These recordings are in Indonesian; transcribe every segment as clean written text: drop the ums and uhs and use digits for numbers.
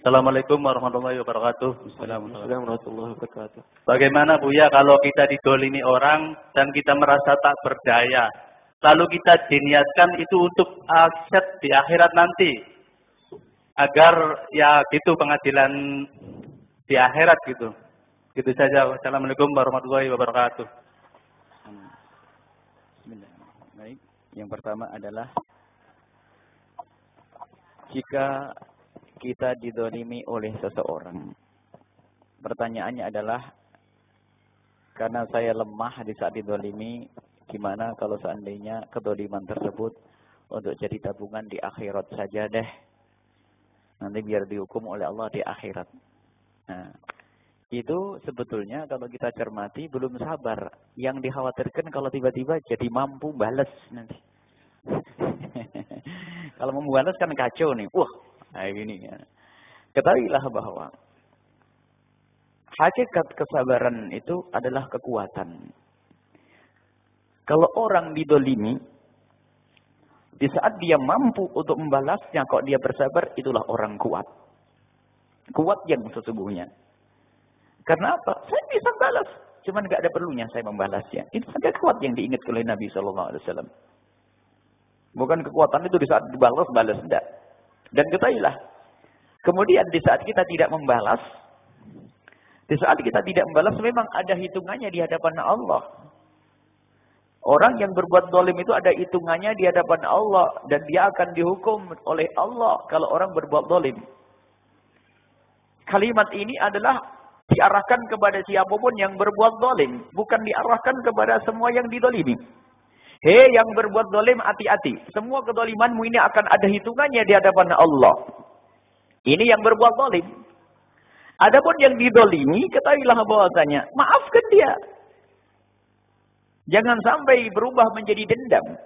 Assalamualaikum warahmatullahi wabarakatuh. Assalamualaikum warahmatullahi wabarakatuh. Bagaimana Buya kalau kita didolimi orang dan kita merasa tak berdaya, lalu kita diniatkan itu untuk aset di akhirat nanti, agar ya gitu pengadilan di akhirat gitu. Gitu saja. Assalamualaikum warahmatullahi wabarakatuh. Baik, yang pertama adalah jika kita didolimi oleh seseorang. Pertanyaannya adalah, karena saya lemah di saat didolimi, gimana kalau seandainya kedoliman tersebut untuk jadi tabungan di akhirat saja deh. Nanti biar dihukum oleh Allah di akhirat. Nah, itu sebetulnya kalau kita cermati belum sabar. Yang dikhawatirkan kalau tiba-tiba jadi mampu balas nanti. Kalau membalas kan kacau nih. Wah, kayak gini ya. Ketahuilah bahwa hakikat kesabaran itu adalah kekuatan. Kalau orang didolimi, di saat dia mampu untuk membalasnya, kok dia bersabar, itulah orang kuat. Kuat yang sesungguhnya. Karena apa? Saya bisa balas. Cuman nggak ada perlunya saya membalasnya. Itu saja kuat yang diingat oleh Nabi SAW. Bukan kekuatan itu di saat dibalas, balas. Tidak. Dan ketahuilah. Kemudian di saat kita tidak membalas, memang ada hitungannya di hadapan Allah. Orang yang berbuat zalim itu ada hitungannya di hadapan Allah. Dan dia akan dihukum oleh Allah kalau orang berbuat zalim. Kalimat ini adalah diarahkan kepada siapapun yang berbuat zalim. Bukan diarahkan kepada semua yang didolimi. Hei yang berbuat zalim, hati-hati. Semua kedolimanmu ini akan ada hitungannya di hadapan Allah. Ini yang berbuat zalim. Adapun yang didolimi, ketahuilah bahwasanya maafkan dia. Jangan sampai berubah menjadi dendam.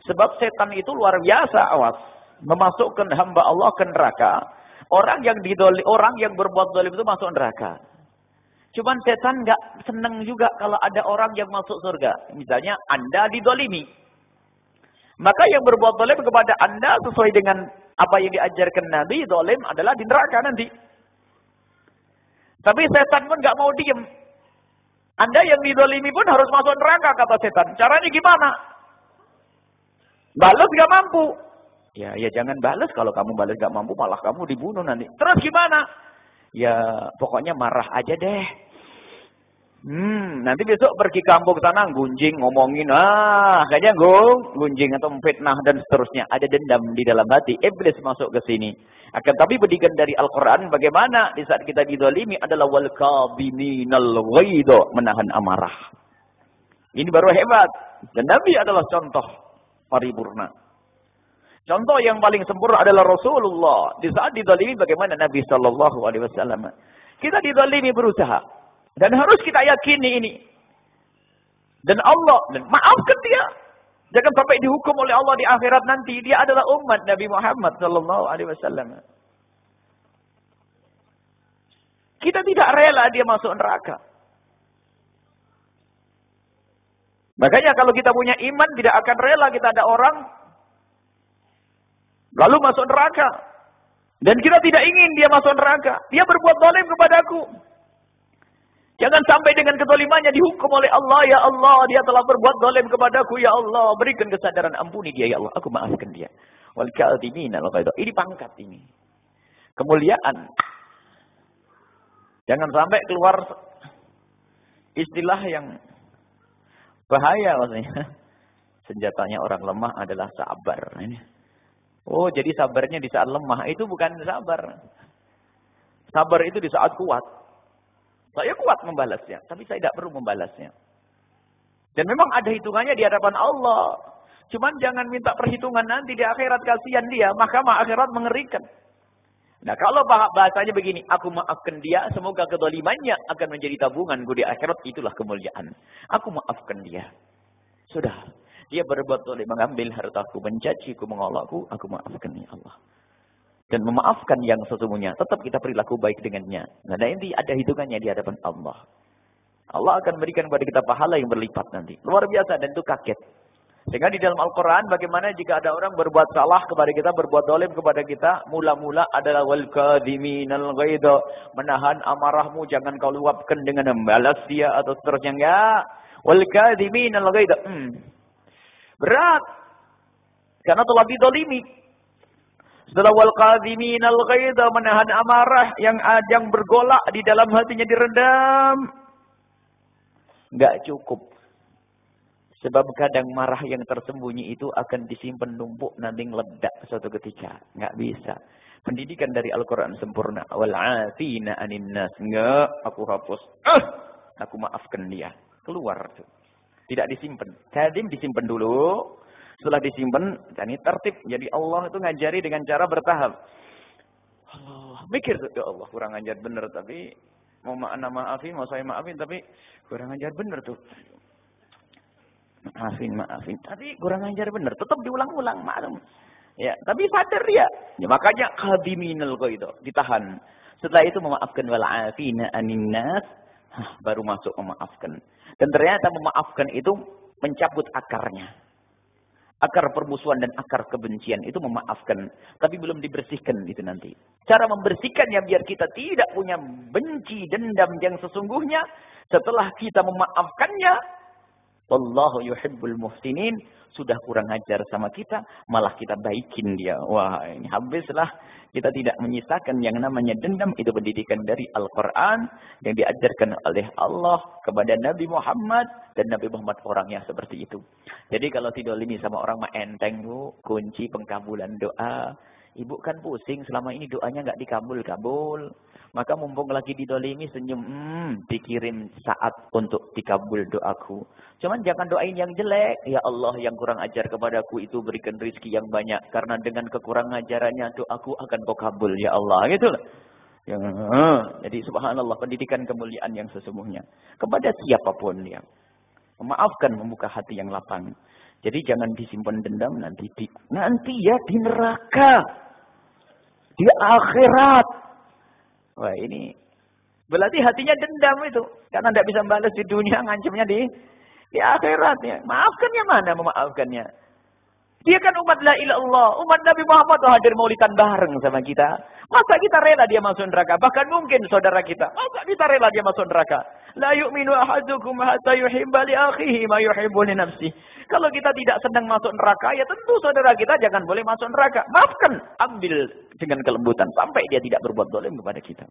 Sebab setan itu luar biasa, awas. Memasukkan hamba Allah ke neraka. Orang yang berbuat zalim itu masuk neraka. Cuman setan nggak senang juga kalau ada orang yang masuk surga. Misalnya Anda didolimi. Maka yang berbuat zalim kepada Anda sesuai dengan apa yang diajarkan Nabi, zalim adalah di neraka nanti. Tapi setan pun nggak mau diem. Anda yang didolimi pun harus masuk neraka, kata setan. Caranya gimana? Balas nggak mampu. Ya jangan balas. Kalau kamu balas nggak mampu, malah kamu dibunuh nanti. Terus gimana? Ya pokoknya marah aja deh. Nanti besok pergi kampung sana gunjing ngomongin, kayaknya gunjing atau fitnah dan seterusnya. Ada dendam di dalam hati. Iblis masuk ke sini. Akan tapi pendidikan dari Al-Quran bagaimana di saat kita didolimi adalah wal kadhiminal ghaidha, menahan amarah. Ini baru hebat. Dan Nabi adalah contoh paripurna. Contoh yang paling sempurna adalah Rasulullah. Di saat didolimi bagaimana Nabi SAW. Kita didolimi berusaha. Dan harus kita yakini ini. Dan maafkan dia. Jangan sampai dihukum oleh Allah di akhirat nanti. Dia adalah umat Nabi Muhammad SAW. Kita tidak rela dia masuk neraka. Makanya kalau kita punya iman, tidak akan rela kita ada orang lalu masuk neraka. Dan kita tidak ingin dia masuk neraka. Dia berbuat zalim kepadaku. Jangan sampai dengan kezalimannya dihukum oleh Allah. Ya Allah, dia telah berbuat zalim kepadaku. Ya Allah, berikan kesadaran, ampuni dia. Ya Allah, aku maafkan dia. Wal kadhiminal ghaidha. Ini pangkat ini. Kemuliaan. Jangan sampai keluar istilah yang bahaya maksudnya. Senjatanya orang lemah adalah sabar. Oh, jadi sabarnya di saat lemah. Itu bukan sabar. Sabar itu di saat kuat. Saya kuat membalasnya, tapi saya tidak perlu membalasnya. Dan memang ada hitungannya di hadapan Allah. Cuman jangan minta perhitungan nanti di akhirat, kasihan dia. Mahkamah akhirat mengerikan. Nah kalau bahasanya begini, aku maafkan dia, semoga kedolimannya akan menjadi tabunganku di akhirat, itulah kemuliaan. Aku maafkan dia. Sudah. Dia berbuat zalim, mengambil hartaku, mencaciku, mengolokku, aku maafkan ya Allah. Dan memaafkan yang sesungguhnya. Tetap kita perilaku baik dengannya. Nah nanti ada hitungannya di hadapan Allah. Allah akan berikan kepada kita pahala yang berlipat nanti. Luar biasa dan itu kaget. Sehingga di dalam Al-Quran bagaimana jika ada orang berbuat salah kepada kita, berbuat dolim kepada kita, mula-mula adalah wal kadhiminal ghaidha, menahan amarahmu, jangan kau luapkan dengan membalas dia atau seterusnya. Ya, wal kadhiminal ghaidha. Berat. Karena telah didolimi. Setelah wal kadhiminal ghaidha, menahan amarah yang bergolak di dalam hatinya direndam. Enggak cukup. Sebab kadang marah yang tersembunyi itu akan disimpan numpuk nanti meledak suatu ketika. Enggak bisa. Pendidikan dari Al-Quran sempurna. Wal'afina anin nas. Enggak, aku hapus. Aku maafkan dia. Keluar tuh. Tidak disimpan. Jadi disimpan dulu. Setelah disimpan, ini tertib. Jadi Allah itu ngajari dengan cara bertahap. Allah, mikir tuh, ya Allah kurang ajar bener. Tapi mau maafin, mau saya maafin. Tapi kurang ajar bener tuh. Maafin. Tapi kurang ajar bener. Tetap diulang-ulang, maklum. Ya, tapi sadar dia. Ya, makanya qadiminal ghaidha, ditahan. Setelah itu memaafkan wal afina anin nas, baru masuk memaafkan. Dan ternyata memaafkan itu mencabut akarnya. Akar permusuhan dan akar kebencian itu memaafkan, tapi belum dibersihkan itu nanti. Cara membersihkannya biar kita tidak punya benci dendam yang sesungguhnya setelah kita memaafkannya. Wallahu yuhibbul muhsinin. Sudah kurang ajar sama kita, malah kita baikin dia. Wah, ini habislah. Kita tidak menyisakan yang namanya dendam. Itu pendidikan dari Al-Quran yang diajarkan oleh Allah kepada Nabi Muhammad. Dan Nabi Muhammad orangnya seperti itu. Jadi kalau didolimi sama orang mah enteng, Bu. Kunci pengkabulan doa. Ibu kan pusing selama ini doanya nggak dikabul-kabul. Maka mumpung lagi didolimi senyum, dikirim saat untuk dikabul doaku. Cuman jangan doain yang jelek. Ya Allah, yang kurang ajar kepadaku itu berikan rezeki yang banyak. Karena dengan kekurangan ajarannya doaku akan kau kabul. Ya Allah, gitu loh. Jadi subhanallah, pendidikan kemuliaan yang sesungguhnya. Kepada siapapun ya. Memaafkan, membuka hati yang lapang. Jadi jangan disimpan dendam nanti ya di neraka. Di akhirat. Wah, ini berarti hatinya dendam itu. Karena tidak bisa balas di dunia, ngancamnya di akhirat ya. Maafkannya mana memaafkannya? Dia kan umat la ilaha illallah, umat Nabi Muhammad hadir maulidan bareng sama kita. Masa kita rela dia masuk neraka? Bahkan mungkin saudara kita, masa kita rela dia masuk neraka? La yu'minu ahadukum hatta yuhibba li akhihi ma yuhibbu li nafsihi. Kalau kita tidak sedang masuk neraka, ya tentu saudara kita jangan boleh masuk neraka. Maafkan, ambil dengan kelembutan sampai dia tidak berbuat zalim kepada kita.